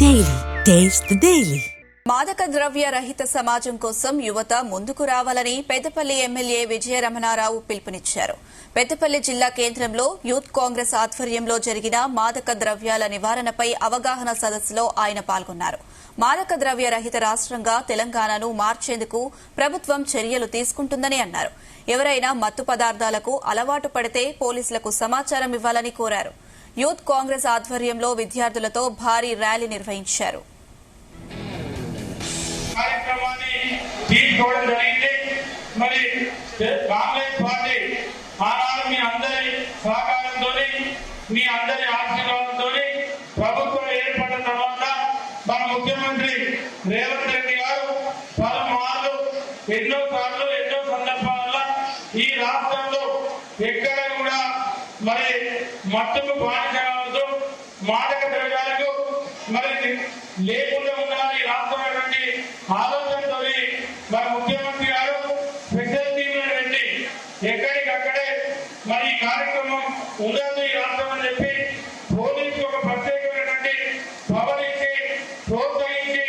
Daily taste the daily. మాదక ద్రవ్య రహిత సమాజం కోసం యువత ముందుకు రావాలని పెద్దపల్లి ఎమ్మెల్యే విజయరమణారావు పిలుపునిచ్చారు. పెద్దపల్లి జిల్లా కేంద్రంలో యూత్ కాంగ్రెస్ ఆధ్వర్యంలో జరిగిన మాదక ద్రవ్యాల నివారణపై అవగాహన సదస్సులో ఆయన పాల్గొన్నారు. మాదక ద్రవ్య రహిత రాష్ట్రంగా తెలంగాణను మార్చేందుకు ప్రభుత్వం చర్యలు తీసుకుంటుందని అన్నారు. ఎవరైనా మత్తు పదార్థాలకు అలవాటు పడితే పోలీసులకు సమాచారం ఇవ్వాలని కోరారు. యూత్ కాంగ్రెస్ ఆధ్వర్యంలో విద్యార్థులతో భారీ ర్యాలీ నిర్వహించారు. కార్యక్రమాన్ని తీసుకోవడం జరిగింది. మరి కాంగ్రెస్ పార్టీ ఆనాడు మీ అందరి సహకారంతో, మీ అందరి ఆశీర్వాదంతో ప్రభుత్వం ఏర్పడిన తర్వాత మన ముఖ్యమంత్రి రేవంత్ రెడ్డి గారు పలుమార్లు ఎన్నో సందర్భాల్లో ఈ రాష్ట్రంలో ఎక్కడ కూడా మరి మత్తుకు బానిస కావద్దు, మాదక ద్రవ్యాలకు మరి లేకుండా ఉండాలి రాష్ట్రం ఆలోచనతో మన ముఖ్యమంత్రి గారు స్పెషల్ టీంలను పెట్టి ఎక్కడికక్కడే మరి ఈ కార్యక్రమం ఉండదు ఈ రాష్ట్రం అని చెప్పి పోలీసుకు ఒక ప్రత్యేకమైనటువంటి పవర్ ఇచ్చి ప్రోత్సహించి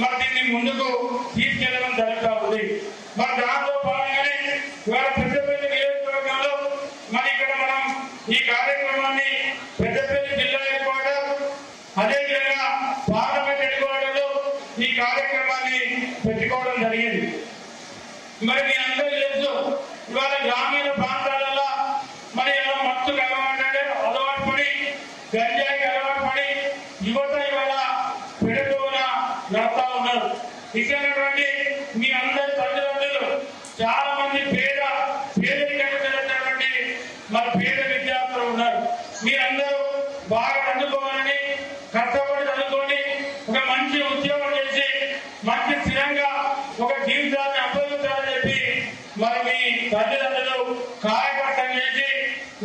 మరి దీన్ని ముందుకు తీసుకెళ్లడం జరుగుతూ ఉంది. మరి దాంతో భాగంగానే ఇవాళ పెద్దపల్లి నియోజకవర్గంలో మరి ఇక్కడ మనం ఈ కార్యక్రమాన్ని పెద్దపల్లి జిల్లా హెడ్క్వార్టర్, అదేవిధంగా పార్లమెంట్ హెడ్క్వార్టర్లో ఈ కార్యక్రమాన్ని పెట్టుకోవడం జరిగింది. మరి మీ అందరూ తెలుసు, ఇవాళ గ్రామీణ ప్రాంతాలలో మరి ఎలా మత్తుకు అలవాటు పడి గంజాయికి అలవాటు పడి యువత ఇవాళ పెడుతూన నడుతా ఉన్నారు. ఇక్కడ మీ అందరి తల్లిదండ్రులు చాలా మంది పేదరికమైనటువంటి మరి పేద విద్యార్థులు ఉన్నారు. మీరందరూ బాగా చదువుకోవాలని, కష్టపడి చదువుకొని ఒక మంచి ఉద్యోగం చేసి మంచి స్థిరంగా ఒక జీవితాన్ని అభివృద్ధించాలని చెప్పి మరి మీ తల్లిదండ్రులు కాయకట్టం చేసి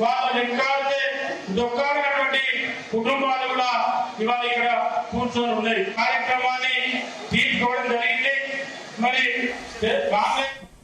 వాళ్ళ లెక్కాడితే దొక్కాడినటువంటి కుటుంబాలు కూడా ఇవాళ ఇక్కడ కూర్చొని ఉన్నాయి. కార్యక్రమాన్ని తీసుకోవడం జరిగింది. మరి కాంగ్రెస్